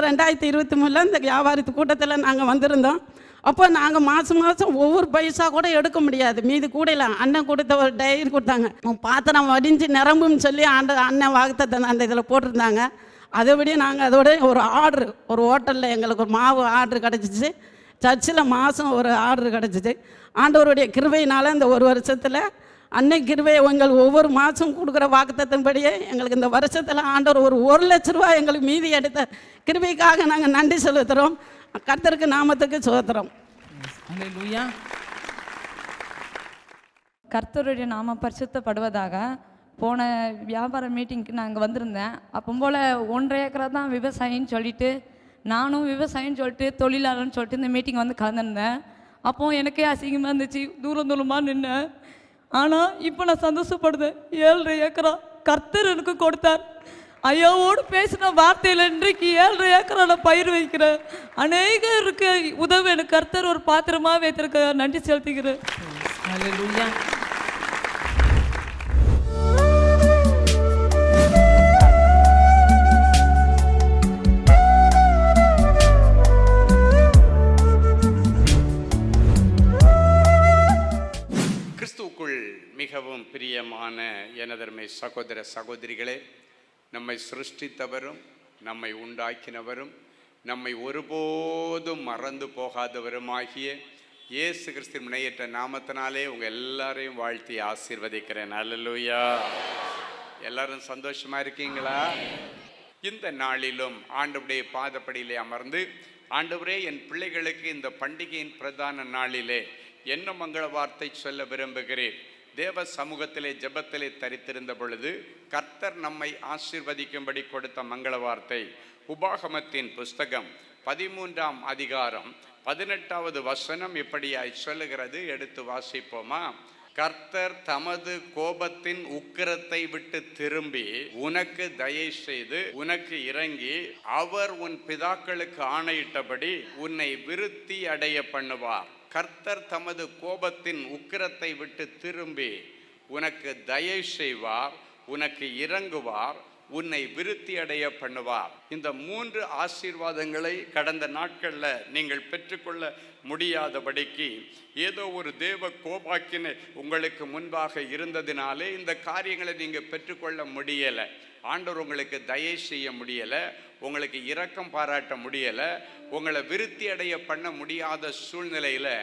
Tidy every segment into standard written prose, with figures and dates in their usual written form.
2023 இந்த வியாபாரத்து கூட்டத்தில் நாங்கள் வந்திருந்தோம். அப்போ நாங்கள் மாதம் ஒவ்வொரு பைசா கூட எடுக்க முடியாது, மீது கூடையில் அண்ணன் கொடுத்த ஒரு டைரி கொடுத்தாங்க. பாத்திரம் வடிஞ்சு நிரம்புன்னு சொல்லி அண்ணன் வாக்குத்தத்தை அந்த இதில் போட்டிருந்தாங்க. அதைபடி நாங்கள் அதோட ஒரு ஆர்டரு, ஒரு ஹோட்டலில் எங்களுக்கு ஒரு மாவு ஆர்டரு கிடச்சிச்சு. சர்ச்சில் மாதம் ஒரு ஆர்டரு கிடச்சிச்சு. ஆண்டவருடைய கிருபையினால் இந்த ஒரு வருஷத்தில் அன்னை கிருபை எங்களுக்கு ஒவ்வொரு மாதம் கொடுக்குற வாக்குத்தத்தின்படியே எங்களுக்கு இந்த வருஷத்தில் ஆண்டவர் ஒரு 1 லட்ச ரூபா எங்களுக்கு மீதி எடுத்த கிருபைக்காக நாங்கள் நன்றி செலுத்துகிறோம். கர்த்தருக்கு நாமத்துக்கு சோத்திரம். கர்த்தருடைய நாம பரிசுத்தப்படுவதாக. போன வியாபார மீட்டிங்க்கு நாங்கள் வந்திருந்தேன். அப்போ போல் 1.5 ஏக்கரா தான் விவசாயின்னு சொல்லிட்டு, நானும் விவசாயின்னு சொல்லிட்டு தொழிலாளர்னு சொல்லிட்டு இந்த மீட்டிங் வந்து கலந்துருந்தேன். அப்போது எனக்கே அசிங்கமாக இருந்துச்சு, தூரமாக நின்னேன். ஆனால் இப்போ நான் சந்தோஷப்படுதேன். 7.5 ஏக்கரா கர்த்தர் எனக்கு கொடுத்தார். ஐயாவோடு பேசின வார்த்தையில் இன்றைக்கு 7.5 ஏக்கரா நான் பயிர் வைக்கிறேன். அநேகருக்கு உதவி எனக்கு கர்த்தர் ஒரு பாத்திரமாக வைத்திருக்க நன்றி செலுத்துகிறேன். கிறிஸ்துவுக்குள் மிகவும் பிரியமான எனதர்மை சகோதர சகோதரிகளே, நம்மை சிருஷ்டித்தவரும் நம்மை உண்டாக்கினவரும் நம்மை ஒருபோதும் மறந்து போகாதவருமாகிய இயேசு கிறிஸ்து முனையற்ற நாமத்தினாலே உங்கள் எல்லாரையும் வாழ்த்தி ஆசீர்வதிக்கிறேன். அல்லேலூயா. எல்லாரும் சந்தோஷமா இருக்கீங்களா? இந்த நாளிலும் ஆண்டவருடைய பாதப்படியிலே அமர்ந்து, ஆண்டவரே என் பிள்ளைகளுக்கு இந்த பண்டிகையின் பிரதான நாளிலே என்ன மங்கள வார்த்தை சொல்ல விரும்புகிறேன். தேவ சமூகத்திலே ஜெபத்திலே தரித்திருந்த பொழுது கர்த்தர் நம்மை ஆசீர்வதிக்கும்படி கொடுத்த மங்கள வார்த்தை உபாகமத்தின் புஸ்தகம் 13ஆம் அதிகாரம் 18வது வசனம் இப்படியாய் சொல்லுகிறது. எடுத்து வாசிப்போமா? கர்த்தர் தமது கோபத்தின் உக்கிரத்தை விட்டு திரும்பி உனக்கு தயை செய்து உனக்கு இறங்கி அவர் உன் பிதாக்களுக்கு ஆணையிட்டபடி உன்னை விருத்தி அடைய பண்ணுவார். கர்த்தர் தமது கோபத்தின் உக்கிரத்தை விட்டு திரும்பி உனக்கு தயை செய்வார், உனக்கு இறங்குவார், உன்னை விருத்தி அடைய பண்ணுவார். இந்த 3 ஆசீர்வாதங்களை கடந்த நாட்களில் நீங்கள் பெற்றுக்கொள்ள முடியாதபடிக்கு ஏதோ ஒரு தேவ கோபாக்கினை உங்களுக்கு முன்பாக இருந்ததினாலே இந்த காரியங்களை நீங்கள் பெற்றுக்கொள்ள முடியலை. ஆண்டவர் உங்களுக்கு தயை செய்ய முடியலை, உங்களுக்கு இரக்கம் பாராட்ட முடியலை, உங்களை விருத்தி அடைய பண்ண முடியாத சூழ்நிலையில்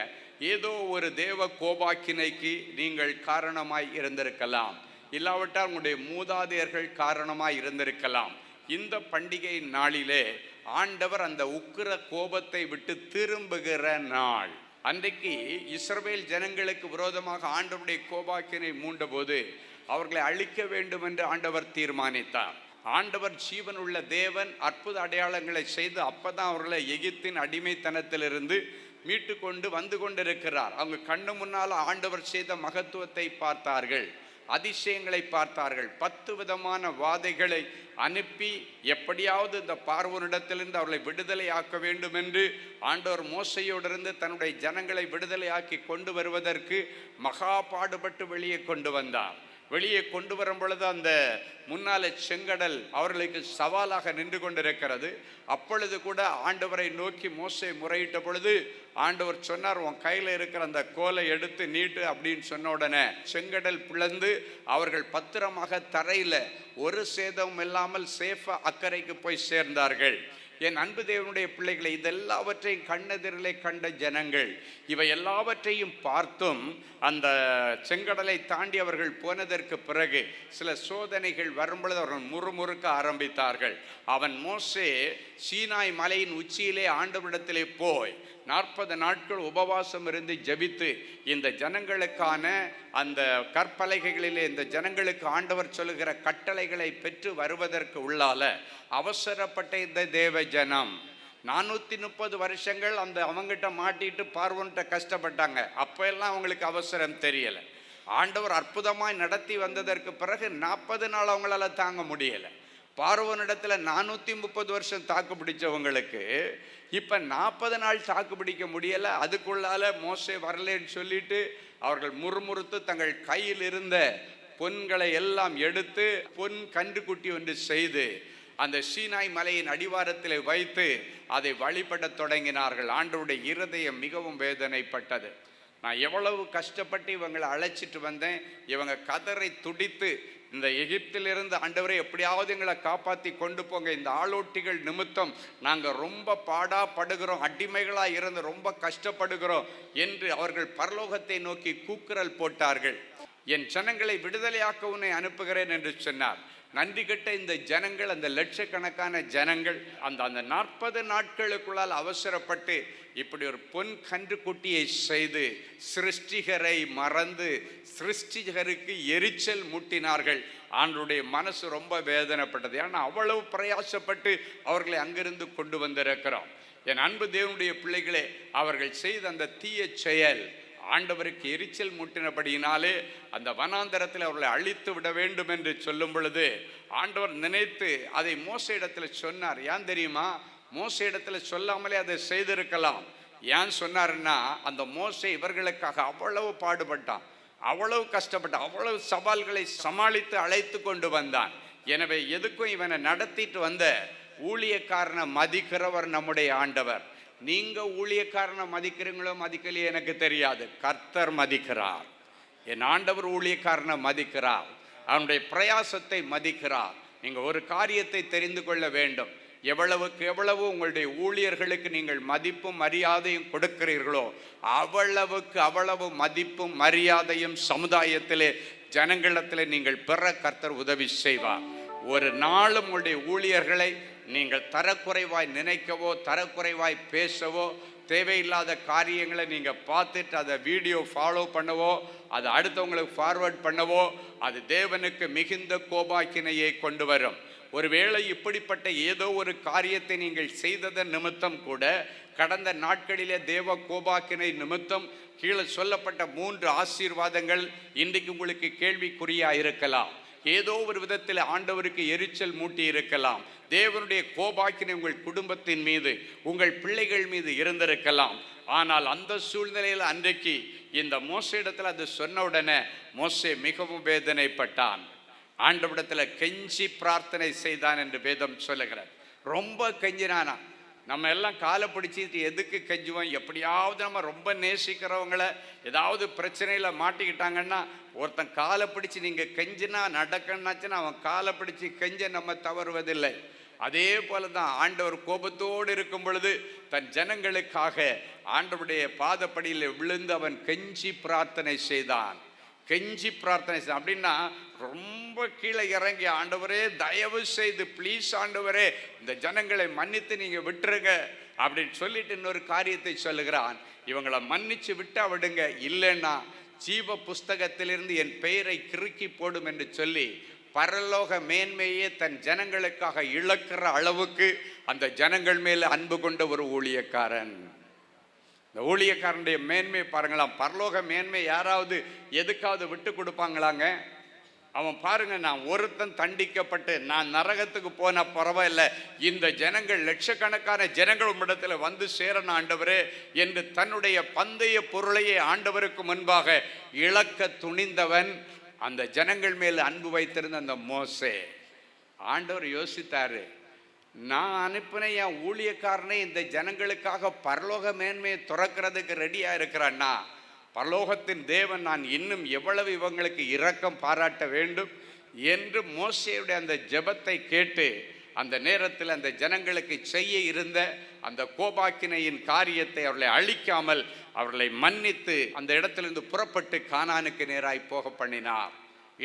ஏதோ ஒரு தேவ கோபாக்கினைக்கு நீங்கள் காரணமாய் இருந்திருக்கலாம். இல்லாவிட்டால் உங்களுடைய மூதாதையர்கள் காரணமாய் இருந்திருக்கலாம். இந்த பண்டிகை நாளிலே ஆண்டவர் அந்த உக்கிர கோபத்தை விட்டு திரும்புகிற நாள். அன்றைக்கு இஸ்ரவேல் ஜனங்களுக்கு விரோதமாக ஆண்டவருடைய கோபாக்கினை மூண்டபோது அவர்களை அழிக்க வேண்டும் என்று ஆண்டவர் தீர்மானித்தார். ஆண்டவர் ஜீவன் உள்ள தேவன் அற்புத அடையாளங்களை செய்து அப்பதான் அவர்களை எகிப்தின் அடிமைத்தனத்திலிருந்து மீட்டு கொண்டு வந்து கொண்டிருக்கிறார். அவங்க கண்ணு முன்னால் ஆண்டவர் செய்த மகத்துவத்தை பார்த்தார்கள், அதிசயங்களை பார்த்தார்கள். 10 விதமான வாதைகளை அனுப்பி எப்படியாவது இந்த பார்வோனிடத்திலிருந்து அவர்களை விடுதலை ஆக்க வேண்டும் என்று ஆண்டவர் மோசையோடு இருந்து தன்னுடைய ஜனங்களை விடுதலை ஆக்கி கொண்டு வருவதற்கு மகா பாடுபட்டு வெளியே கொண்டு வந்தார். வெளியே கொண்டு வரும் பொழுது அந்த முன்னாலே செங்கடல் அவர்களுக்கு சவாலாக நின்று கொண்டிருக்கிறது. அப்பொழுது கூட ஆண்டவரை நோக்கி மோசே முறையிட்ட பொழுது ஆண்டவர் சொன்னார், உன் கையில் இருக்கிற அந்த கோலை எடுத்து நீட்டு அப்படின்னு சொன்ன உடனே செங்கடல் பிளந்து அவர்கள் பத்திரமாக தரையில் ஒரு சேதமும் இல்லாமல் சேஃபா அக்கறைக்கு போய் சேர்ந்தார்கள். என் அன்பு தேவனுடைய பிள்ளைகளை, இதெல்லாவற்றையும் கண்ணெதிரிலே கண்ட ஜனங்கள் இவை எல்லாவற்றையும் பார்த்தும் அந்த செங்கடலை தாண்டி அவர்கள் போனதற்கு பிறகு சில சோதனைகள் வரும்பொழுது அவர்கள் முறுமுறுக்க ஆரம்பித்தார்கள். அவன் மோசே சீனாய் மலையின் உச்சியிலே ஆண்டவரிடத்திலே போய் 40 நாட்கள் உபவாசம் இருந்து ஜெபித்து இந்த ஜனங்களுக்கான அந்த கற்பலகைகளிலே இந்த ஜனங்களுக்கு ஆண்டவர் சொல்லுகிற கட்டளைகளை பெற்று வருவதற்கு உள்ளால அவசரப்பட்ட இந்த தேவ ஜனம் 430 வருஷங்கள் அந்த அவங்கிட்ட மாட்டிட்டு பார்வோன்கிட்ட கஷ்டப்பட்டாங்க. அப்போ எல்லாம் அவங்களுக்கு அவசரம் தெரியலை. ஆண்டவர் அற்புதமாய் நடத்தி வந்ததற்கு பிறகு 40 நாள் அவங்களால தாங்க முடியலை. பார்வோனிடத்துல 430 வருஷம் தாக்கு பிடிச்சவங்களுக்கு இப்போ 40 நாள் தாக்கு பிடிக்க முடியலை. அதுக்குள்ளால மோசே வரலேன்னு சொல்லிட்டு அவர்கள் முறுமுறுத்து தங்கள் கையில் இருந்த பொன்களை எல்லாம் எடுத்து பொன் கன்றுக்குட்டி ஒன்று செய்து அந்த சீனாய் மலையின் அடிவாரத்தில் வைத்து அதை வழிபடத் தொடங்கினார்கள். ஆண்டவருடைய இருதயம் மிகவும் வேதனைப்பட்டது. நான் எவ்வளவு கஷ்டப்பட்டு இவங்களை அழைச்சிட்டு வந்தேன், இவங்க கதரை துடித்து இந்த எகிப்திலிருந்து ஆண்டவரை எப்படியாவது எங்களை காப்பாற்றி கொண்டு போங்க, இந்த ஆளோட்டிகள் நிமித்தம் நாங்கள் ரொம்ப பாடாப்படுகிறோம், அடிமைகளாக இருந்து ரொம்ப கஷ்டப்படுகிறோம் என்று அவர்கள் பரலோகத்தை நோக்கி கூக்குரல் போட்டார்கள். என் ஜனங்களை விடுதலையாக்க உன்னை அனுப்புகிறேன் என்று சொன்னார். நன்றி கெட்ட இந்த ஜனங்கள், அந்த லட்சக்கணக்கான ஜனங்கள் அந்த 40 நாட்களுக்குள்ளால் அவசரப்பட்டு இப்படி ஒரு பொன் கன்றுக்குட்டியை செய்து சிருஷ்டிகரை மறந்து சிருஷ்டிகருக்கு எரிச்சல் மூட்டினார்கள். ஆண்டவருடைய மனசு ரொம்ப வேதனைப்பட்டது. ஏன்னா அவ்வளவு பிரயாசப்பட்டு அவர்களை அங்கிருந்து கொண்டு வந்திருக்கிறோம். என் அன்பு தேவனுடைய பிள்ளைகளே, அவர்கள் செய்த அந்த தீய செயல் ஆண்டவருக்கு எரிச்சல் மூட்டினபடியினாலே அந்த வனாந்தரத்தில் அவர்களை அழித்து விட வேண்டும் என்று சொல்லும் பொழுது ஆண்டவர் நினைத்து அதை மோசே இடத்துல சொன்னார். ஏன் தெரியுமா? மோசே இடத்துல சொல்லாமலே அதை செய்திருக்கலாம். ஏன் சொன்னார்னா, அந்த மோசே இவர்களுக்காக அவ்வளவு பாடுபட்டான், அவ்வளவு கஷ்டப்பட்டான், அவ்வளவு சவால்களை சமாளித்து அழைத்து கொண்டு வந்தான். எனவே எதுக்கும் இவனை நடத்திட்டு வந்த ஊழியக்காரனை மதிக்கிறவர் நம்முடைய ஆண்டவர். நீங்க ஊழியக்காரனை மதிக்கிறீங்களோ மதிக்கலையே எனக்கு தெரியாது, கர்த்தர் மதிக்கிறார். என் ஆண்டவர் ஊழியக்காரனை மதிக்கிறார், அவனுடைய பிரயாசத்தை மதிக்கிறார். நீங்க ஒரு காரியத்தை தெரிந்து கொள்ள வேண்டும், எவ்வளவுக்கு எவ்வளவு உங்களுடைய ஊழியர்களுக்கு நீங்கள் மதிப்பும் மரியாதையும் கொடுக்கிறீர்களோ அவ்வளவுக்கு அவ்வளவு மதிப்பும் மரியாதையும் சமுதாயத்திலே ஜனங்களிடத்திலே நீங்கள் பெற கர்த்தர் உதவி செய்வார். ஒரு நாளும் உங்களுடைய ஊழியர்களை நீங்கள் தரக்குறைவாய் நினைக்கவோ தரக்குறைவாய் பேசவோ தேவையில்லாத காரியங்களை நீங்கள் பார்த்துட்டு அதை வீடியோ ஃபாலோ பண்ணவோ அதை அடுத்தவங்களுக்கு ஃபார்வர்ட் பண்ணவோ அது தேவனுக்கு மிகுந்த கோபாக்கினையை கொண்டு வரும். ஒருவேளை இப்படிப்பட்ட ஏதோ ஒரு காரியத்தை நீங்கள் செய்ததன் நிமித்தம் கூட கடந்த நாட்களிலே தேவ கோபாக்கினை நிமித்தம் கீழே சொல்லப்பட்ட 3 ஆசீர்வாதங்கள் இன்றைக்கு உங்களுக்கு கேள்விக்குறியாக இருக்கலாம். ஏதோ ஒரு விதத்தில் ஆண்டவருக்கு எரிச்சல் மூட்டி இருக்கலாம். தேவனுடைய கோபாக்கினை உங்கள் குடும்பத்தின் மீது உங்கள் பிள்ளைகள் மீது இருந்திருக்கலாம். ஆனால் அந்த சூழ்நிலையில் அன்றைக்கு இந்த மோசே இடத்துல அது சொன்ன உடனே மோசே மிகவும் வேதனைப்பட்டான். ஆண்டவரிடத்தில் கெஞ்சி பிரார்த்தனை செய்தான் என்று வேதம் சொல்லுகிறார். ரொம்ப கெஞ்சினானா. நம்ம எல்லாம் காலை பிடிச்சிட்டு எதுக்கு கெஞ்சுவோம்? எப்படியாவது நம்ம ரொம்ப நேசிக்கிறவங்கள ஏதாவது பிரச்சனையில் மாட்டிக்கிட்டாங்கன்னா ஒருத்தன் காலை பிடிச்சி நீங்கள் கெஞ்சினா நடக்கணுன்னாச்சுன்னா அவன் காலை பிடிச்சி கெஞ்ச நம்ம தவறுவதில்லை. அதே போல தான் ஆண்டவர் கோபத்தோடு இருக்கும் பொழுது தன் ஜனங்களுக்காக ஆண்டவருடைய பாதப்படியில் விழுந்து அவன் கெஞ்சி பிரார்த்தனை செய்தான். கெஞ்சி பிரார்த்தனை செய்தான் அப்படின்னா ரொம்ப கீழே இறங்கி, ஆண்டவரே தயவு செய்து ப்ளீஸ் ஆண்டவரே இந்த ஜனங்களை மன்னித்து நீங்கள் விட்டுருங்க அப்படின்னு சொல்லிட்டு இன்னொரு காரியத்தை சொல்லுகிறான். இவங்களை மன்னிச்சு விட்டா விடுங்க, இல்லைன்னா ஜீவ புஸ்தகத்திலிருந்து என் பெயரை கிறுக்கி போடும் என்று சொல்லி பரலோக மேன்மையே தன் ஜனங்களுக்காக இழக்கிற அளவுக்கு அந்த ஜனங்கள் மேலே அன்பு கொண்ட ஒரு ஊழியக்காரன். இந்த ஊழியக்காரனுடைய மேன்மை பாருங்களாம். பரலோக மேன்மை யாராவது எதுக்காவது விட்டு கொடுப்பாங்களாங்க? அவன் பாருங்க, நான் ஒருத்தன் தண்டிக்கப்பட்டு நான் நரகத்துக்கு போன பரவாயில்லை, இந்த ஜனங்கள் லட்சக்கணக்கான ஜனங்கள் உம்மிடத்தில் வந்து சேரணும் ஆண்டவரே என்று தன்னுடைய பந்தய பொருளையே ஆண்டவருக்கு முன்பாக இழக்க துணிந்தவன் அந்த ஜனங்கள் மேல் அன்பு வைத்திருந்த அந்த மோசே. ஆண்டவர் யோசித்தாரு, நான் அனுப்பின என் ஊழியக்காரனை இந்த ஜனங்களுக்காக பரலோக மேன்மையை துறக்கிறதுக்கு ரெடியாக இருக்கிறான்னா பரலோகத்தின் தேவன் நான் இன்னும் எவ்வளவு இவங்களுக்கு இரக்கம் பாராட்ட வேண்டும் என்று மோசேயுடைய அந்த ஜெபத்தை கேட்டு அந்த நேரத்தில் அந்த ஜனங்களுக்கு செய்ய இருந்த அந்த கோபாக்கினையின் காரியத்தை அவர்களை அழிக்காமல் அவர்களை மன்னித்து அந்த இடத்திலிருந்து புறப்பட்டு கானானுக்கு நேராய் போக பண்ணினார்.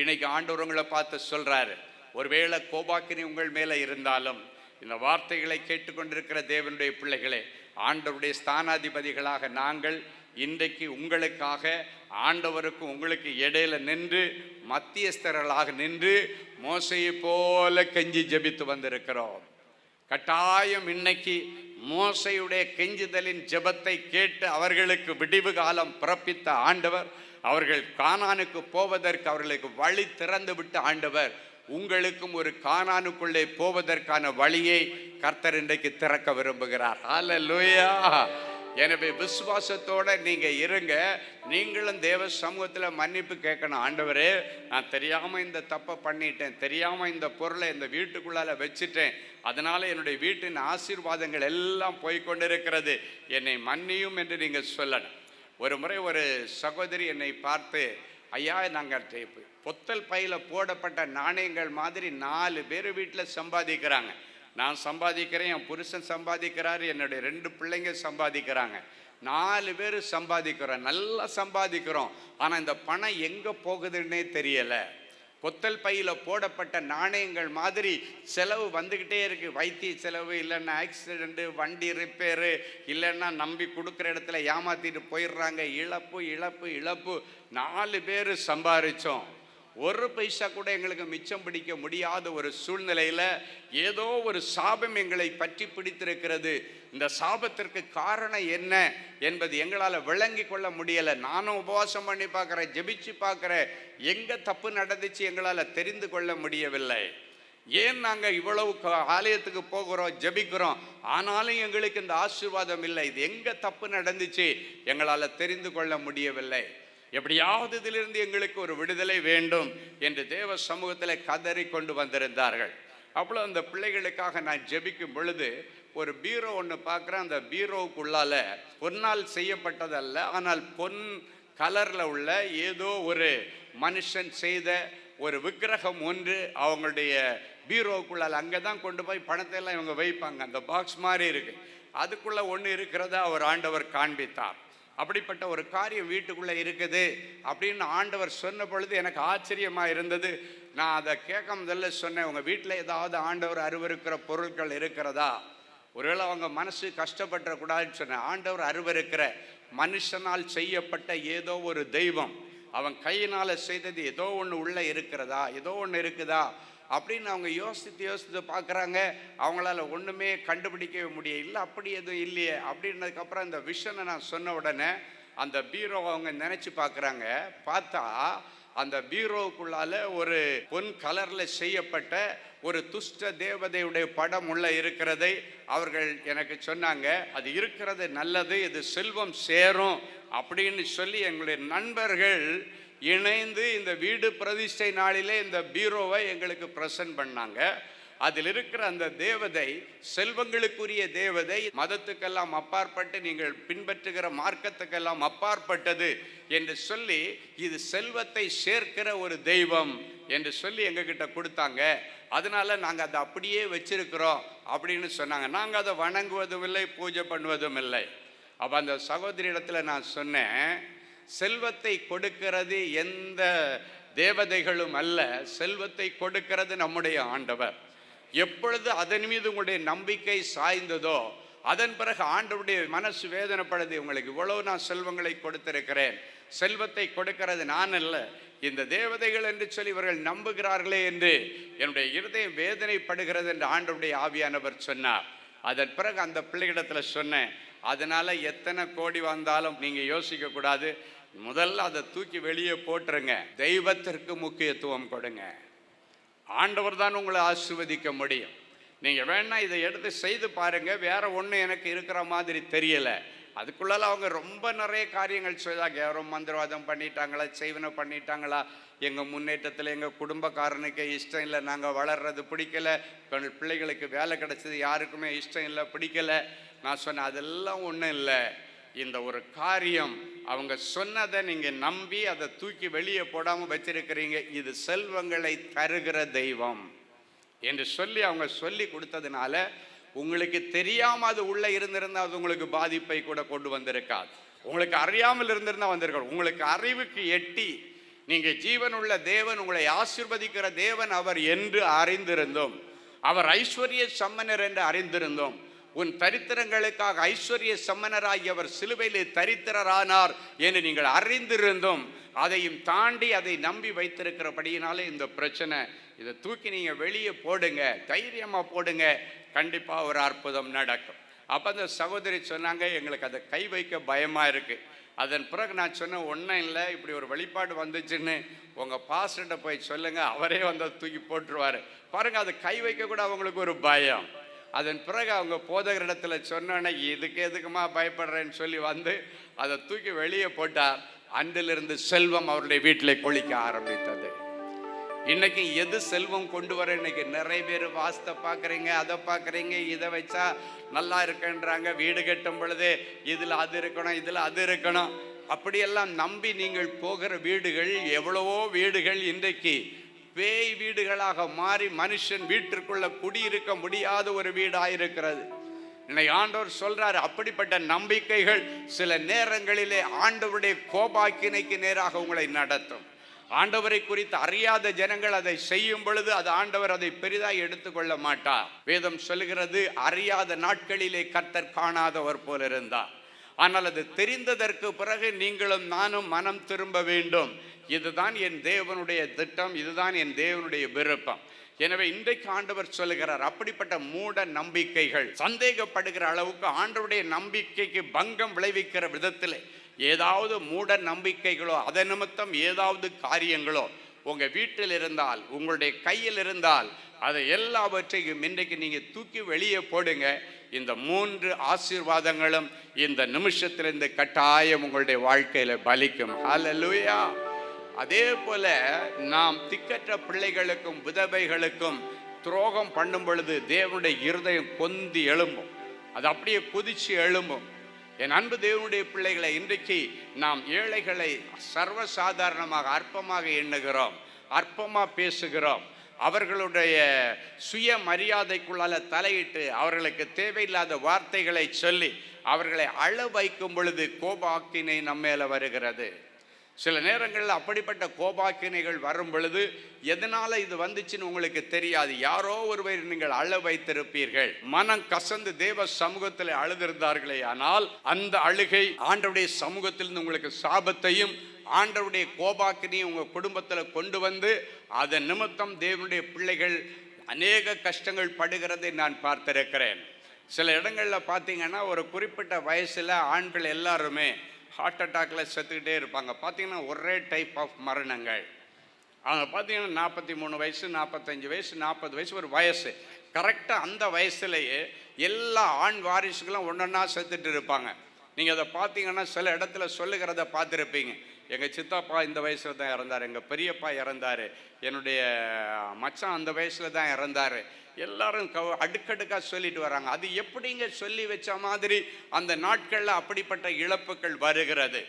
இன்னைக்கு ஆண்டவர்களை பார்த்து சொல்றாரு, ஒருவேளை கோபாக்கினை உங்கள் மேலே இருந்தாலும் இந்த வார்த்தைகளை கேட்டுக்கொண்டிருக்கிற தேவனுடைய பிள்ளைகளே, ஆண்டவருடைய ஸ்தானாதிபதிகளாக நாங்கள் இன்றைக்கு உங்களுக்காக ஆண்டவருக்கும் உங்களுக்கு இடையில நின்று மத்தியஸ்தர்களாக நின்று மோசையை போல கெஞ்சி ஜெபித்து வந்திருக்கிறோம். கட்டாயம் இன்னைக்கு மோசையுடைய கெஞ்சுதலின் ஜெபத்தை கேட்டு அவர்களுக்கு விடிவு காலம் பிறப்பித்த ஆண்டவர், அவர்கள் கானானுக்கு போவதற்கு அவர்களுக்கு வழி திறந்து விட்ட ஆண்டவர், உங்களுக்கும் ஒரு கானானுக்குள்ளே போவதற்கான வழியை கர்த்தர் இன்றைக்கு திறக்க விரும்புகிறார். ஹல்லேலூயா. எனவே விசுவாசத்தோட நீங்க இருங்க. நீங்களும் தேவ சமூகத்தில் மன்னிப்பு கேட்கணும். ஆண்டவரே, நான் தெரியாம இந்த தப்பை பண்ணிட்டேன், தெரியாம இந்த பொருளை இந்த வீட்டுக்குள்ளால வச்சுட்டேன், அதனால என்னுடைய வீட்டின் ஆசீர்வாதங்கள் எல்லாம் போய்கொண்டிருக்கிறது, என்னை மன்னியும் என்று நீங்க சொல்லணும். ஒரு முறை ஒரு சகோதரி என்னை பார்த்து, ஐயா, நாங்கள் பொத்தல் பையில போடப்பட்ட நாணயங்கள் மாதிரி 4 பேர் வீட்டில் சம்பாதிக்கிறாங்க. நான் சம்பாதிக்கிறேன், என் புருஷன் சம்பாதிக்கிறாரு, என்னுடைய 2 பிள்ளைங்க சம்பாதிக்கிறாங்க, 4 பேர் சம்பாதிக்கிறோம், நல்லா சம்பாதிக்கிறோம். ஆனால் இந்த பணம் எங்கே போகுதுன்னே தெரியலை. பொத்தல் பையில போடப்பட்ட நாணயங்கள் மாதிரி செலவு வந்துக்கிட்டே இருக்கு. வைத்திய செலவு, இல்லைன்னா ஆக்சிடென்ட்டு, வண்டி ரிப்பேரு, இல்லைன்னா நம்பி கொடுக்குற இடத்துல ஏமாத்திட்டு போயிடுறாங்க. இழப்பு இழப்பு இழப்பு. 4 பேர் சம்பாதிச்சோம், 1 பைசா கூட எங்களுக்கு மிச்சம் பிடிக்க முடியாத ஒரு சூழ்நிலையில் ஏதோ ஒரு சாபம் எங்களை பற்றி பிடித்திருக்கிறது. இந்த சாபத்திற்கு காரணம் என்ன என்பது எங்களால் விளங்கி கொள்ள முடியலை. நானும் உபவாசம் பண்ணி பார்க்குறேன், ஜெபிச்சு பார்க்குறேன், எங்கே தப்பு நடந்துச்சு எங்களால் தெரிந்து கொள்ள முடியவில்லை. ஏன் நாங்கள் இவ்வளவு ஆலயத்துக்கு போகிறோம், ஜெபிக்கிறோம், ஆனாலும் எங்களுக்கு இந்த ஆசீர்வாதம் இல்லை, இது எங்கே தப்பு நடந்துச்சு எங்களால் தெரிந்து கொள்ள முடியவில்லை. எப்படியாவது இதிலிருந்து எங்களுக்கு ஒரு விடுதலை வேண்டும் என்று தேவ சமூகத்தில் கதறி கொண்டு வந்திருந்தார்கள். அப்போ அந்த பிள்ளைகளுக்காக நான் ஜெபிக்கும் பொழுது ஒரு பீரோ ஒன்று பார்க்குறேன். அந்த பீரோவுக்குள்ளால பொன்னால் செய்யப்பட்டதல்ல, ஆனால் பொன் கலரில் உள்ள ஏதோ ஒரு மனுஷன் செய்த ஒரு விக்கிரகம் ஒன்று அவங்களுடைய பீரோவுக்குள்ளால், அங்கே தான் கொண்டு போய் பணத்தை எல்லாம் இவங்க வைப்பாங்க. அந்த பாக்ஸ் மாதிரி இருக்கு, அதுக்குள்ளே ஒன்று இருக்கிறதா அவர் ஆண்டவர் காண்பித்தார். அப்படிப்பட்ட ஒரு காரியம் வீட்டுக்குள்ளே இருக்குது அப்படின்னு ஆண்டவர் சொன்ன பொழுது எனக்கு ஆச்சரியமாக இருந்தது. நான் அதை கேட்க முதல்ல சொன்னேன், உங்கள் வீட்டில் ஏதாவது ஆண்டவர் அருவருக்கிற பொருட்கள் இருக்கிறதா? ஒருவேளை அவங்க மனசு கஷ்டப்பட்டுறக்கூடாதுன்னு சொன்னேன். ஆண்டவர் அருவருக்கிற மனுஷனால் செய்யப்பட்ட ஏதோ ஒரு தெய்வம், அவன் கையினால் செய்தது ஏதோ ஒன்று உள்ளே இருக்கிறதா, ஏதோ ஒன்று இருக்குதா அப்படின்னு அவங்க யோசித்து பார்க்குறாங்க. அவங்களால ஒன்றுமே கண்டுபிடிக்கவே முடியல. இல்லை, அப்படி எதுவும் இல்லையே அப்படின்னதுக்கப்புறம் இந்த விஷனை நான் சொன்ன உடனே அந்த பீரோ அவங்க நினச்சி பார்க்குறாங்க. பார்த்தா அந்த பீரோவுக்குள்ளால ஒரு பொன் கலரில் செய்யப்பட்ட ஒரு துஷ்ட தேவதையுடைய படம் உள்ள இருக்கிறதை அவர்கள் எனக்கு சொன்னாங்க. அது இருக்கிறது நல்லது, இது செல்வம் சேரும் அப்படின்னு சொல்லி எங்களுடைய நண்பர்கள் இணைந்து இந்த வீடு பிரதிஷ்டை நாளிலே இந்த பீரோவை எங்களுக்கு பிரசன்ட் பண்ணாங்க. அதில் இருக்கிற அந்த தேவதை செல்வங்களுக்குரிய தேவதை, மதத்துக்கெல்லாம் அப்பாற்பட்டு, நீங்கள் பின்பற்றுகிற மார்க்கத்துக்கெல்லாம் அப்பாற்பட்டது என்று சொல்லி, இது செல்வத்தை சேர்க்கிற ஒரு தெய்வம் என்று சொல்லி எங்ககிட்ட கொடுத்தாங்க. அதனால நாங்கள் அதை அப்படியே வச்சிருக்கிறோம் அப்படின்னு சொன்னாங்க. நாங்கள் அதை வணங்குவதும் இல்லை, பூஜை பண்ணுவதும் இல்லை. அப்போ அந்த சகோதரி இடத்துல நான் சொன்னேன், செல்வத்தை கொடுக்கிறது எந்த தேவதைகளும் அல்ல, செல்வத்தை கொடுக்கிறது நம்முடைய ஆண்டவர். எப்பொழுது அதன் மீது உங்களுடைய நம்பிக்கை சாய்ந்ததோ அதன் பிறகு ஆண்டவருடைய மனசு வேதனைப்படுது. உங்களுக்கு இவ்வளவு நான் செல்வங்களை கொடுத்திருக்கிறேன், செல்வத்தை கொடுக்கிறது நான் அல்ல, இந்த தேவதைகள் என்று சொல்லி இவர்கள் நம்புகிறார்களே என்று என்னுடைய இருதயம் வேதனைப்படுகிறது என்று ஆண்டவருடைய ஆவியானவர் சொன்னார். அதன் பிறகு அந்த பிள்ளைகளிடத்தில் சொன்னேன், அதனால எத்தனை கோடி வந்தாலும் நீங்க யோசிக்க கூடாது, முதல்ல அதை தூக்கி வெளியே போட்டுருங்க, தெய்வத்திற்கு முக்கியத்துவம் கொடுங்க, ஆண்டவர் தான் உங்களை ஆசீர்வதிக்க முடியும். நீங்க வேணா இதை எடுத்து செய்து பாருங்க, வேற ஒன்று எனக்கு இருக்கிற மாதிரி தெரியல. அதுக்குள்ளால அவங்க ரொம்ப நிறைய காரியங்கள் செய்தாங்க. யாரோ மந்திரவாதம் பண்ணிட்டாங்களா, செய்வனை பண்ணிட்டாங்களா, எங்கள் முன்னேற்றத்தில் எங்கள் குடும்பக்காரனுக்கு இஷ்டம் இல்லை, நாங்கள் வளர்றது பிடிக்கலை, பிள்ளைகளுக்கு வேலை கிடைச்சது யாருக்குமே இஷ்டம் இல்லை, பிடிக்கலை. நான் சொன்னேன், அதெல்லாம் ஒன்றும் இல்லை, இந்த ஒரு காரியம் அவங்க சொன்னதை நீங்கள் நம்பி அதை தூக்கி வெளியே போடாமல் வச்சிருக்கிறீங்க, இது செல்வங்களை தருகிற தெய்வம் என்று சொல்லி அவங்க சொல்லி கொடுத்ததுனால உங்களுக்கு தெரியாமல் அது உள்ளே இருந்திருந்தால் அது உங்களுக்கு பாதிப்பை கூட கொண்டு வந்திருக்காது. உங்களுக்கு அறியாமல் இருந்திருந்தால் வந்திருக்காது. உங்களுக்கு அறிவுக்கு எட்டி நீங்கள் ஜீவனுள்ள தேவன், உங்களை ஆசீர்வதிக்கிற தேவன் அவர் என்று அறிந்திருந்தோம், அவர் ஐஸ்வர்ய சம்மனர் என்று அறிந்திருந்தோம். உன் தரித்திரங்களுக்காக ஐஸ்வர்ய சம்மனராகி அவர் சிலுவையிலே தரித்திரரானார் என்று நீங்கள் அறிந்திருந்தோம். அதையும் தாண்டி அதை நம்பி வைத்திருக்கிறபடியினாலே இந்த பிரச்சனை. இதை தூக்கி நீங்கள் வெளியே போடுங்க, தைரியமாக போடுங்க, கண்டிப்பாக ஒரு அற்புதம் நடக்கும். அப்போ அந்த சகோதரி சொன்னாங்க, எங்களுக்கு அதை கை வைக்க பயமாக இருக்குது. அதன் பிறகு நான் சொன்னேன், ஒன்றும் இல்லை, இப்படி ஒரு வெளிப்பாடு வந்துச்சுன்னு உங்கள் பாஸ்டர்கிட்ட போய் சொல்லுங்கள், அவரே வந்து தூக்கி போட்டுருவார். பாருங்கள், அது கை வைக்க கூட அவங்களுக்கு ஒரு பயம். அதன் பிறகு அவங்க போதகரிடத்துல சொன்னோன்னே இதுக்கு எதுக்குமா பயப்படுறேன்னு சொல்லி வந்து அதை தூக்கி வெளியே போட்டார். அன்றிலிருந்து செல்வம் அவருடைய வீட்டில் கொளிக்க ஆரம்பித்தது. இன்னைக்கு எது செல்வம் கொண்டு வர இன்னைக்கு நிறைய பேர் வாஸ்தை பார்க்குறீங்க, அதை பார்க்குறீங்க, இதை வச்சா நல்லா இருக்குன்றாங்க. வீடு கட்டும் பொழுது இதில் அது இருக்கணும், இதில் அது இருக்கணும், அப்படியெல்லாம் நம்பி நீங்கள் போகிற வீடுகள், எவ்வளவோ வீடுகள் இன்றைக்கு பேய் வீடுகளாக மாறி மனுஷன் வீட்டிற்குள்ள குடியிருக்க முடியாத ஒரு வீடாயிருக்கிறது. இன்னைக்கு ஆண்டவர் சொல்றாரு, அப்படிப்பட்ட நம்பிக்கைகள் சில நேரங்களிலே ஆண்டவருடைய கோபாக்கினைக்கு நேராக உங்களை நடத்தும். ஆண்டவரை குறித்து அறியாத ஜனங்கள் அதை செய்யும் பொழுது அது ஆண்டவர் அதை பெரிதாய் எடுத்துக்கொள்ள மாட்டார். வேதம் சொல்லுகிறது, அறியாத நாட்களிலே கர்த்தர் காணாதவர் போல இருந்தார். ஆனால் அது தெரிந்ததற்கு பிறகு நீங்களும் நானும் மனம் திரும்ப வேண்டும். இதுதான் என் தேவனுடைய திட்டம், இதுதான் என் தேவனுடைய விருப்பம். எனவே இன்றைக்கு ஆண்டவர் சொல்லுகிறார், அப்படிப்பட்ட மூட நம்பிக்கைகள் சந்தேகப்படுகிற அளவுக்கு ஆண்டவருடைய நம்பிக்கைக்கு பங்கம் விளைவிக்கிற விதத்தில் ஏதாவது மூட நம்பிக்கைகளோ அதை நிமித்தம் ஏதாவது காரியங்களோ உங்க வீட்டில் இருந்தால், உங்களுடைய கையில் இருந்தால், அதை எல்லாவற்றையும் இன்றைக்கு நீங்க தூக்கி வெளியே போடுங்க. இந்த 3 ஆசீர்வாதங்களும் இந்த நிமிஷத்திலிருந்து கட்டாயம் உங்களுடைய வாழ்க்கையில பலிக்கும். ஹல்லேலூயா. அதே போல நாம் திக்கற்ற பிள்ளைகளுக்கும் விதவைகளுக்கும் துரோகம் பண்ணும் பொழுது தேவனுடைய இருதயம் கொந்தி எழும்பும், அது அப்படியே குதிச்சு எழும்பும். என் அன்பு தேவனுடைய பிள்ளைகளை, இன்றைக்கு நாம் ஏழைகளை சர்வசாதாரணமாக அற்பமாக எண்ணுகிறோம், அற்பமாக பேசுகிறோம். அவர்களுடைய சுய மரியாதைக்குள்ளால தலையிட்டு அவர்களுக்கு தேவையில்லாத வார்த்தைகளை சொல்லி அவர்களை அழ வைக்கும் பொழுது கோபாக்கினை நம்ம மேல வருகிறது. சில நேரங்களில் அப்படிப்பட்ட கோபாக்கினைகள் வரும் பொழுது எதனால இது வந்துச்சுன்னு உங்களுக்கு தெரியாது. யாரோ ஒருவர் நீங்கள் அழ வைத்திருப்பீர்கள், மனம் கசந்து தேவ சமூகத்தில் அழுதிருந்தார்களே, ஆனால் அந்த அழுகை ஆண்டவருடைய சமூகத்திலிருந்து உங்களுக்கு சாபத்தையும் ஆண்டவருடைய கோபாக்கினையும் உங்கள் குடும்பத்தில் கொண்டு வந்து அதன் நிமித்தம் தேவனுடைய பிள்ளைகள் அநேக கஷ்டங்கள் படுகிறதை நான் பார்த்திருக்கிறேன். சில இடங்களில் பார்த்தீங்கன்னா ஒரு குறிப்பிட்ட வயசில் ஆண்கள் எல்லாருமே ஹார்ட் அட்டாக்கில் செத்துக்கிட்டே இருப்பாங்க. பார்த்தீங்கன்னா ஒரே டைப் ஆஃப் மரணங்கள். அவங்க பார்த்தீங்கன்னா 43 வயசு, 45 வயசு, 40 வயசு ஒரு வயசு. கரெக்டாக அந்த வயசுலேயே எல்லா ஆண் வாரிசுகளும் ஒன்றொன்னா செத்துட்டு இருப்பாங்க. நீங்கள் அதை பார்த்தீங்கன்னா சில இடத்துல சொல்லுகிறத பார்த்துருப்பீங்க. எங்கள் சித்தப்பா இந்த வயசில் தான் இறந்தார், எங்கள் பெரியப்பா இறந்தார், என்னுடைய மச்சான் அந்த வயசில் தான் இறந்தார். எல்லாரும் அடுக்கடுக்காக சொல்லிட்டு வராங்க. அது எப்படிங்க சொல்லி வச்ச மாதிரி அந்த நாட்களில் அப்படிப்பட்ட இழப்புகள் வருகிறது.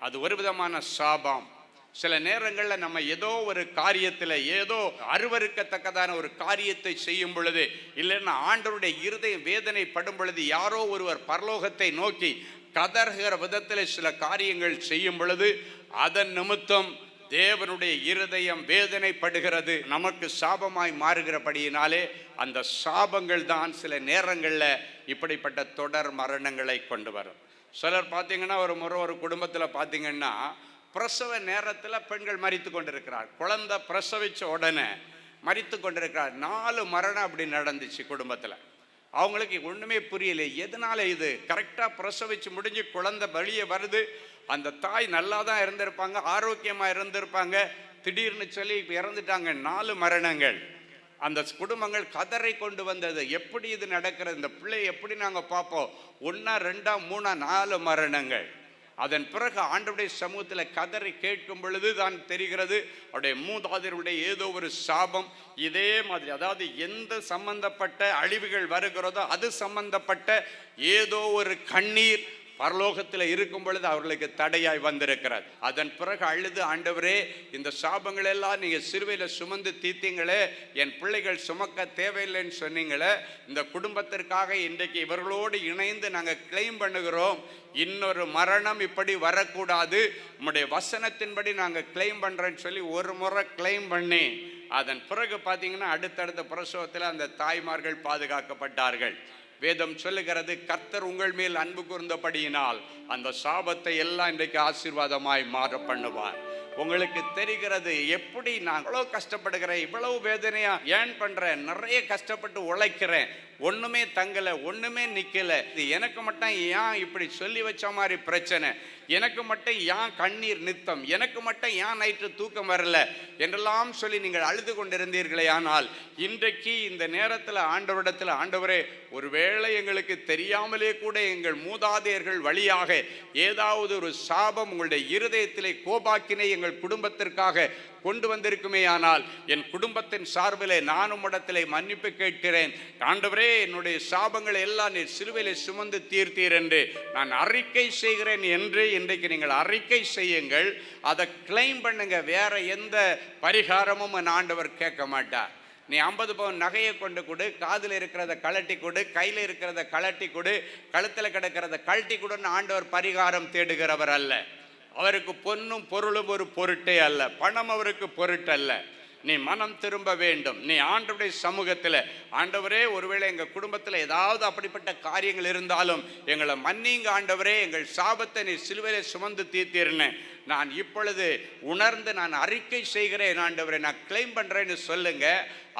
அது ஒரு விதமான சாபம். சில நேரங்களில் நம்ம ஏதோ ஒரு காரியத்தில் ஏதோ அருவருக்கத்தக்கதான ஒரு காரியத்தை செய்யும் பொழுது, இல்லைன்னா ஆண்டவருடைய இருதயம் வேதனைப்படும் பொழுது, யாரோ ஒருவர் பரலோகத்தை நோக்கி கதறுகிற விதத்தில் சில காரியங்கள் செய்யும் பொழுது அதன் நிமித்தம் தேவனுடைய இருதயம் வேதனைப்படுகிறது, நமக்கு சாபமாய் மாறுகிறபடியினாலே அந்த சாபங்கள் தான் சில நேரங்களில் இப்படிப்பட்ட தொடர் மரணங்களை கொண்டு வரும். சிலர் பார்த்தீங்கன்னா ஒரு முறை ஒரு குடும்பத்தில் பார்த்தீங்கன்னா பிரசவ நேரத்தில் பெண்கள் மரித்து கொண்டிருக்கிறார். குழந்தை பிரசவித்த உடனே மரித்து கொண்டிருக்கிறார். 4 மரணம் அப்படி நடந்துச்சு குடும்பத்தில். அவங்களுக்கு ஒன்றுமே புரியல, எதனால இது? கரெக்டாக பிரசவிச்சு முடிஞ்சு குழந்தை வெளியே வருது, அந்த தாய் நல்லா தான் இருந்திருப்பாங்க, ஆரோக்கியமாக இருந்திருப்பாங்க, திடீர்னு சொல்லி இப்போ இறந்துட்டாங்க. 4 மரணங்கள். அந்த குடும்பங்கள் கதரை கொண்டு வந்தது, எப்படி இது நடக்கிறது, இந்த பிள்ளை எப்படி நாங்கள் பார்ப்போம்? 1, 2, 3, 4 மரணங்கள். அதன் பிறகு ஆண்டவருடைய சமூகத்தில் கதரை கேட்கும் பொழுது தான் தெரிகிறது அவருடைய மூதாதையருடைய ஏதோ ஒரு சாபம். இதே மாதிரி, அதாவது எந்த சம்பந்தப்பட்ட அழிவுகள் வருகிறதோ அது சம்பந்தப்பட்ட ஏதோ ஒரு கண்ணீர் பரலோகத்தில் இருக்கும் பொழுது அவர்களுக்கு தடையாய் வந்திருக்கிறது. அதன் பிறகு அழுது, ஆண்டவரே இந்த சாபங்கள் எல்லாம் நீங்கள் சிறுவையில் சுமந்து தீர்த்தீங்களே, என் பிள்ளைகள் சுமக்க தேவையில்லைன்னு சொன்னீங்களே, இந்த குடும்பத்திற்காக இன்றைக்கு இவர்களோடு இணைந்து நாங்கள் கிளைம் பண்ணுகிறோம், இன்னொரு மரணம் இப்படி வரக்கூடாது, உம்முடைய வசனத்தின்படி நாங்கள் கிளைம் பண்ணுறேன்னு சொல்லி ஒரு முறை கிளைம் பண்ணி அதன் பிறகு பார்த்தீங்கன்னா அடுத்தடுத்த பிரசவத்தில் அந்த தாய்மார்கள் பாதுகாக்கப்பட்டார்கள். வேதம் சொல்லுகிறது, கர்த்தர் உங்கள் மேல் அன்பு கூர்ந்தபடியினால் அந்த சாபத்தை எல்லாம் இன்றைக்கு ஆசீர்வாதமாய் மாற பண்ணுவார். உங்களுக்கு தெரிகிறது எப்படி நான் இவ்வளவு கஷ்டப்படுகிறேன், இவ்வளவு வேதனையா ஏன் பண்றேன், நிறைய கஷ்டப்பட்டு உழைக்கிறேன், ஒண்ணுமே தங்கல, ஒண்ணுமே நிக்கல, இது எனக்கு மட்டும் ஏன் இப்படி சொல்லி வச்ச மாதிரி பிரச்சனை, எனக்கு மட்டும் ஏன் கண்ணீர் நித்தம், எனக்கு மட்டும் ஏன் நைட்டு தூக்கம் வரல என்றெல்லாம் சொல்லி நீங்கள் அழுது கொண்டிருந்தீர்களே, ஆனால் இன்றைக்கு இந்த நேரத்தில் ஆண்டவரிடத்தில், ஆண்டவரே ஒருவேளை எங்களுக்கு தெரியாமலே கூட எங்கள் மூதாதையர்கள் வழியாக ஏதாவது ஒரு சாபம் உங்களுடைய இருதயத்திலே கோபாக்கினை எங்கள் குடும்பத்திற்காக கொண்டு வந்திருக்குமே, ஆனால் என் குடும்பத்தின் சார்பிலே நான் உம்மிடத்திலே மன்னிப்பு கேட்கிறேன். ஆண்டவரே, என்னுடைய சாபங்களை எல்லாம் நீர் சிலுவையிலே சுமந்து தீர்த்தீர் என்று நான் அறிக்கை செய்கிறேன் என்று இன்றைக்கு நீங்கள் அறிக்கை செய்யுங்கள். அதை கிளைம் பண்ணுங்க. வேற எந்த பரிகாரமும் என் ஆண்டவர் கேட்க மாட்டார். நீ 50 பவுன் நகையை கொண்டு கொடு, காதில் இருக்கிறத கழட்டி கொடு, கையில் இருக்கிறத கழட்டி கொடு, கழுத்தில் கிடக்கிறத கழட்டி கொடுன்னு ஆண்டவர் பரிகாரம் தேடுகிறவர் அல்ல. அவருக்கு பொன்னும் பொருளும் ஒரு பொருட்டே அல்ல, பணம் அவருக்கு பொருட்டல்ல. நீ மனம் திரும்ப வேண்டும். நீ ஆண்டவருடைய சமூகத்தில், ஆண்டவரே ஒருவேளை எங்கள் குடும்பத்தில் ஏதாவது அப்படிப்பட்ட காரியங்கள் இருந்தாலும் எங்களை மன்னிங்க ஆண்டவரே, எங்கள் சாபத்தை நீ சிலுவையிலே சுமந்து தீர்த்தீர்னு நான் இப்பொழுது உணர்ந்து நான் அறிக்கை செய்கிறேன் ஆண்டவரே, நான் கிளைம் பண்ணுறேன்னு சொல்லுங்க.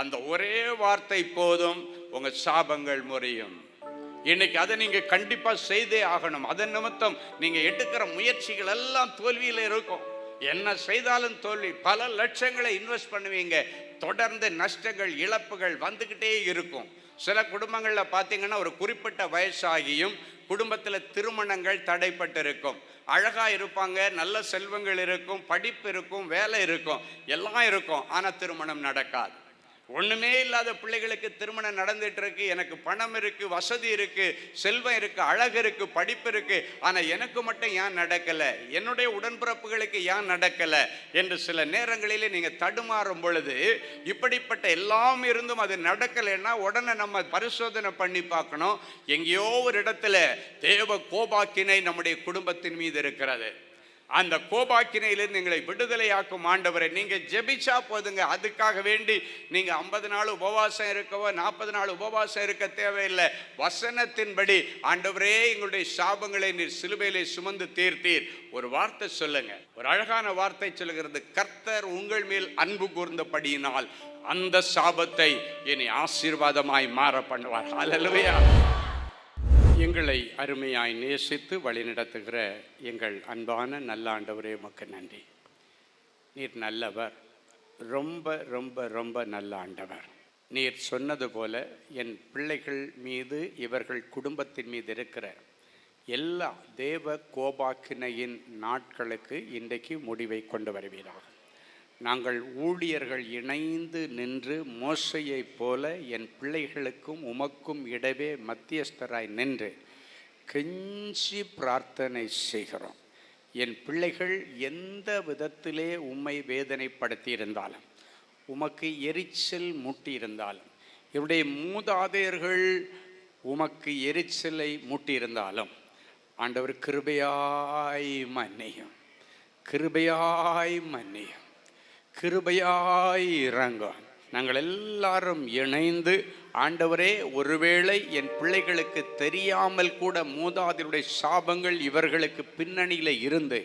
அந்த ஒரே வார்த்தை போதும், உங்கள் சாபங்கள் முறியும். இன்னைக்கு அதை நீங்க கண்டிப்பா செய்தே ஆகணும். அதன் நிமித்தம் நீங்க எடுக்கிற முயற்சிகள் எல்லாம் தோல்வியில் இருக்கும். என்ன செய்தாலும் தோல்வி. பல லட்சங்களை இன்வெஸ்ட் பண்ணுவீங்க, தொடர்ந்து நஷ்டங்கள் இழப்புகள் வந்துகிட்டே இருக்கும். சில குடும்பங்களில் பார்த்தீங்கன்னா ஒரு குறிப்பிட்ட வயசாகியும் குடும்பத்தில் திருமணங்கள் தடைப்பட்டு இருக்கும். அழகா இருப்பாங்க, நல்ல செல்வங்கள் இருக்கும், படிப்பு இருக்கும், வேலை இருக்கும், எல்லாம் இருக்கும், ஆனால் திருமணம் நடக்காது. ஒண்ணுமே இல்லாத பிள்ளைகளுக்கு திருமணம் நடந்துட்டு இருக்கு. எனக்கு பணம் இருக்கு, வசதி இருக்கு, செல்வம் இருக்கு, அழகு இருக்கு, படிப்பு இருக்கு, ஆனா எனக்கு மட்டும் ஏன் நடக்கல, என்னுடைய உடன்பிறப்புகளுக்கு ஏன் நடக்கல என்று சில நேரங்களிலே நீங்க தடுமாறும் பொழுது, இப்படிப்பட்ட எல்லாம் இருந்தும் அது நடக்கலைன்னா உடனே நம்ம பரிசோதனை பண்ணி பார்க்கணும். எங்கேயோ ஒரு இடத்துல தேவ கோபாக்கினை நம்முடைய குடும்பத்தின் மீது இருக்கிறது. அந்த கோபாக்கினையிலிருந்து எங்களை விடுதலையாக்கும் ஆண்டவரை நீங்க ஜெபிச்சா போதுங்க. அதுக்காக வேண்டி நீங்க 50 நாள் உபவாசம் இருக்கவோ 40 நாள் உபவாசம் இருக்க தேவையில்லை. வசனத்தின்படி ஆண்டவரே எங்களுடைய சாபங்களை நீர் சிலுவையிலே சுமந்து தீர்த்தீர். ஒரு வார்த்தை சொல்லுங்க, ஒரு அழகான வார்த்தை சொல்லுகிறது, கர்த்தர் உங்கள் மேல் அன்பு கூர்ந்தபடியினால் அந்த சாபத்தை இனி ஆசீர்வாதமாய் மாற பண்ணுவார். ஹல்லேலூயா. எங்களை அருமையாய் நேசித்து வழிநடத்துகிற எங்கள் அன்பான நல்ல ஆண்டவரே, உமக்கு நன்றி. நீர் நல்லவர், ரொம்ப ரொம்ப ரொம்ப நல்ல ஆண்டவர். நீர் சொன்னது போல என் பிள்ளைகள் மீது, இவர்கள் குடும்பத்தின் மீது இருக்கிற எல்லா தேவ கோபாக்கினையின் நாட்களுக்கு இன்றைக்கு முடிவை கொண்டு வருவீராக. நாங்கள் ஊழியர்கள் இணைந்து நின்று மோசையைப் போல என் பிள்ளைகளுக்கும் உமக்கும் இடவே மத்தியஸ்தராய் நின்று கெஞ்சி பிரார்த்தனை செய்கிறோம். என் பிள்ளைகள் எந்த விதத்திலே உம்மை வேதனைப்படுத்தியிருந்தாலும், உமக்கு எரிச்சல் மூட்டியிருந்தாலும், இவருடைய மூதாதையர்கள் உமக்கு எரிச்சலை மூட்டியிருந்தாலும், ஆண்டவர் கிருபையாய் மன்னியும், கிருபையாய் மன்னியும், கிருபையாய் இறங்கும். நாங்கள் எல்லாரும் இணைந்து, ஆண்டவரே ஒருவேளை என் பிள்ளைகளுக்கு தெரியாமல் கூட மூதாதையருடைய சாபங்கள் இவர்களுக்கு பின்னணியில் இருந்து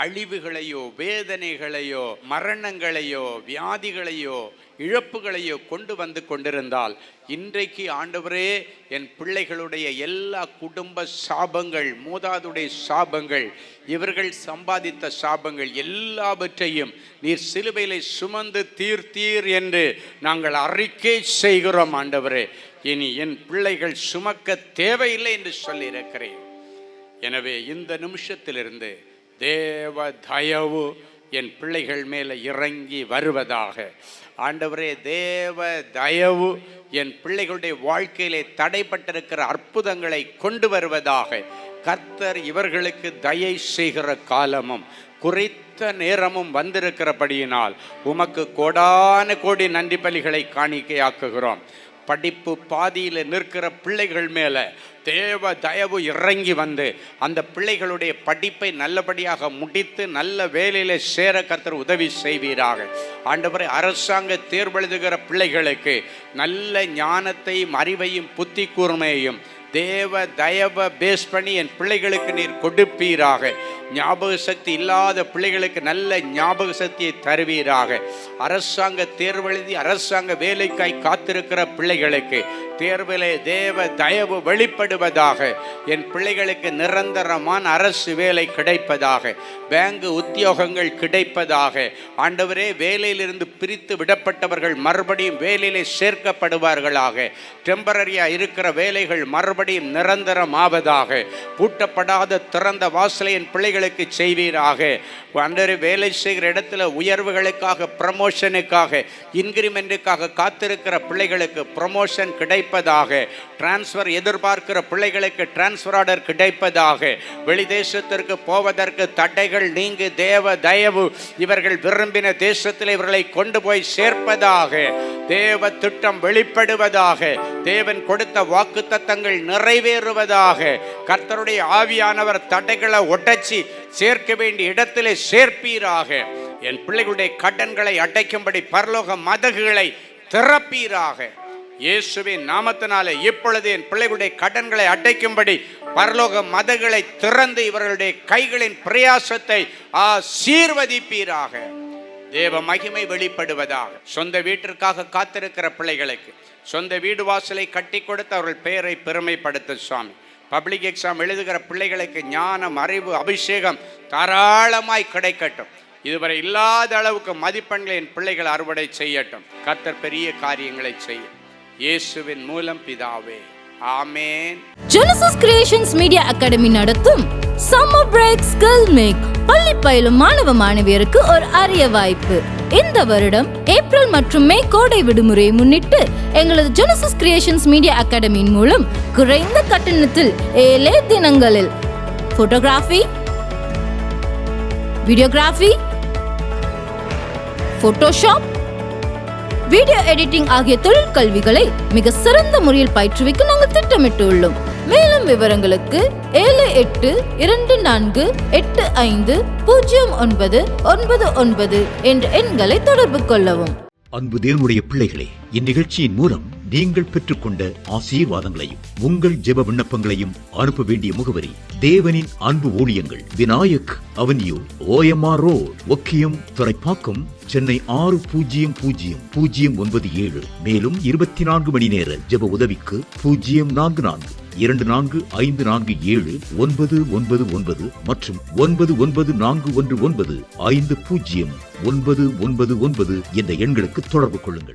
அழிவுகளையோ வேதனைகளையோ மரணங்களையோ வியாதிகளையோ இழப்புகளையோ கொண்டு வந்து கொண்டிருந்தால், இன்றைக்கு ஆண்டவரே என் பிள்ளைகளுடைய எல்லா குடும்ப சாபங்கள், மூதாதையுடைய சாபங்கள், இவர்கள் சம்பாதித்த சாபங்கள் எல்லாவற்றையும் நீர் சிலுவையிலே சுமந்து தீர்த்தீர் என்று நாங்கள் அறிக்கை செய்கிறோம். ஆண்டவரே, இனி என் பிள்ளைகள் சுமக்க தேவையில்லை என்று சொல்லியிருக்கிறேன். எனவே இந்த நிமிஷத்திலிருந்து தேவ தயவு என் பிள்ளைகள் மேலே இறங்கி வருவதாக. ஆண்டவரே, தேவ தயவு என் பிள்ளைகளுடைய வாழ்க்கையிலே தடைப்பட்டிருக்கிற அற்புதங்களை கொண்டு வருவதாக. கர்த்தர் இவர்களுக்கு தயை செய்கிற காலமும் குறித்த நேரமும் வந்திருக்கிறபடியினால் உமக்கு கோடான கோடி நன்றி பலிகளை காணிக்கையாக்குகிறோம். படிப்பு பாதியில் நிற்கிற பிள்ளைகள் மேலே தேவ தயவு இறங்கி வந்து அந்த பிள்ளைகளுடைய படிப்பை நல்லபடியாக முடித்து நல்ல வேலையில் சேர கர்த்தர் உதவி செய்வீராக. ஆண்டவரே, அரசாங்க தேர்வெழுதுகிற பிள்ளைகளுக்கு நல்ல ஞானத்தையும் அறிவையும் புத்தி கூர்மையையும் தேவ தயவை பேஸ் பண்ணி என் பிள்ளைகளுக்கு நீர் கொடுப்பீராக. ஞாபக சக்தி இல்லாத பிள்ளைகளுக்கு நல்ல ஞாபக சக்தியை தருவீராக. அரசாங்க தேர்வெழுதி அரசாங்க வேலைக்காய் காத்திருக்கிற பிள்ளைகளுக்கு தேர்விலே தேவ தயவு வெளிப்படுவதாக. என் பிள்ளைகளுக்கு நிரந்தரமான அரசு வேலை கிடைப்பதாக, பேங்க் உத்தியோகங்கள் கிடைப்பதாக. ஆண்டவரே, வேலையிலிருந்து பிரித்து விடப்பட்டவர்கள் மறுபடியும் வேலையிலே சேர்க்கப்படுவார்களாக. டெம்பரரியா இருக்கிற வேலைகள் மறுபடியும் நிரந்தரம் ஆவதாக. பூட்டப்படாத திறந்த வாசலை என் பிள்ளைகளுக்கு செய்வீராக. ஆண்டவரே, வேலை செய்கிற இடத்துல உயர்வுகளுக்காக, ப்ரமோஷனுக்காக, இன்கிரிமெண்ட்டுக்காக காத்திருக்கிற பிள்ளைகளுக்கு ப்ரமோஷன் கிடைப்பதாக. டிரான்ஸ்ஃபர் எதிர்பார்க்கிற பிள்ளைகளுக்கு டிரான்ஸ்ஃபர் ஆர்டர் கிடைப்பதாக. வெளிதேசத்திற்கு போவதற்கு தடைகள் நீங்கு தேவ தயவு இவர்கள் விரும்பின தேசத்தில் இவர்களை கொண்டு போய் சேர்ப்பதாக. தேவ திட்டம் வெளிப்படுவதாக. தேவன் கொடுத்த வாக்குத்தத்தங்கள் நிறைவேறுவதாக. கர்த்தருடைய ஆவியானவர் தடைகளை உடைச்சி சேர்க்க வேண்டிய இடத்திலே சேர்ப்பீராக. என் பிள்ளைகளுடைய கடன்களை அடைக்கும்படி பரலோக மதகுகளை திறப்பீராக. இயேசுவின் நாமத்தினாலே இப்பொழுது என் பிள்ளைகளுடைய கடன்களை அடைக்கும்படி பரலோக மதகுகளை திறந்து இவர்களுடைய கைகளின் பிரயாசத்தை ஆசீர்வதிப்பீராக. தேவ மகிமை வெளிப்படுவதாக. சொந்த வீட்டிற்காக காத்திருக்கிற பிள்ளைகளுக்கு சொந்த வீடு வாசலை கட்டி கொடுத்து அவர்கள் பெயரை பெருமைப்படுத்த சுவாமி. பப்ளிக் எக்ஸாம் எழுதுகிற பிள்ளைகளுக்கு ஞானம், அறிவு, அபிஷேகம் தாராளமாய் கிடைக்கட்டும். இதுவரை இல்லாத அளவுக்கு மதிப்பெண்களை என் பிள்ளைகள் அறுவடை செய்யட்டும். கர்த்தர் பெரிய காரியங்களை செய்யும். இயேசுவின் மூலம் பிதாவே, ஆமென். ஜெனசிஸ் கிரியேஷன்ஸ் மீடியா அகாடமி நடத்தும் சம்மர் பிரேக் ஸ்கில் மேக் பள்ளி பயிலும் மாணவ மாணவியருக்கு ஒரு அரிய வாய்ப்பு. இந்த வருடம் ஏப்ரல் மற்றும் மே கோடை விடுமுறையை முன்னிட்டு எங்களது ஜெனசிஸ் கிரியேஷன்ஸ் மீடியா அகாடமியின் மூலம் குறைந்த கட்டணத்தில் 7 தினங்களில் photography, videography, Photoshop, video editing ஆகிய தொழில் கல்விகளை மிக சிறந்த முறையில் பயிற்றுவிக்க நாங்கள் திட்டமிட்டுள்ளோம். மேலும் விவரங்களுக்கு 7828580999 என்ற எண்களை தொடர்பு கொள்ளவும். அன்பு தேவனுடைய பிள்ளைகளே, இந்நிகழ்ச்சியின் மூலம் நீங்கள் பெற்றுக்கொண்ட ஆசீர்வாதங்களையும் உங்கள் ஜெப விண்ணப்பங்களையும் அனுப்ப வேண்டிய முகவரி: தேவனின் அன்பு ஊழியங்கள், Vinayak avenue, OMR road, Okkiyam, Thoraipakkam, Chennai 600097. மேலும் 24 மணி நேர ஜெப உதவிக்கு 04424579999 மற்றும் 9941150999 என்ற எண்களுக்கு தொடர்பு கொள்ளுங்கள்.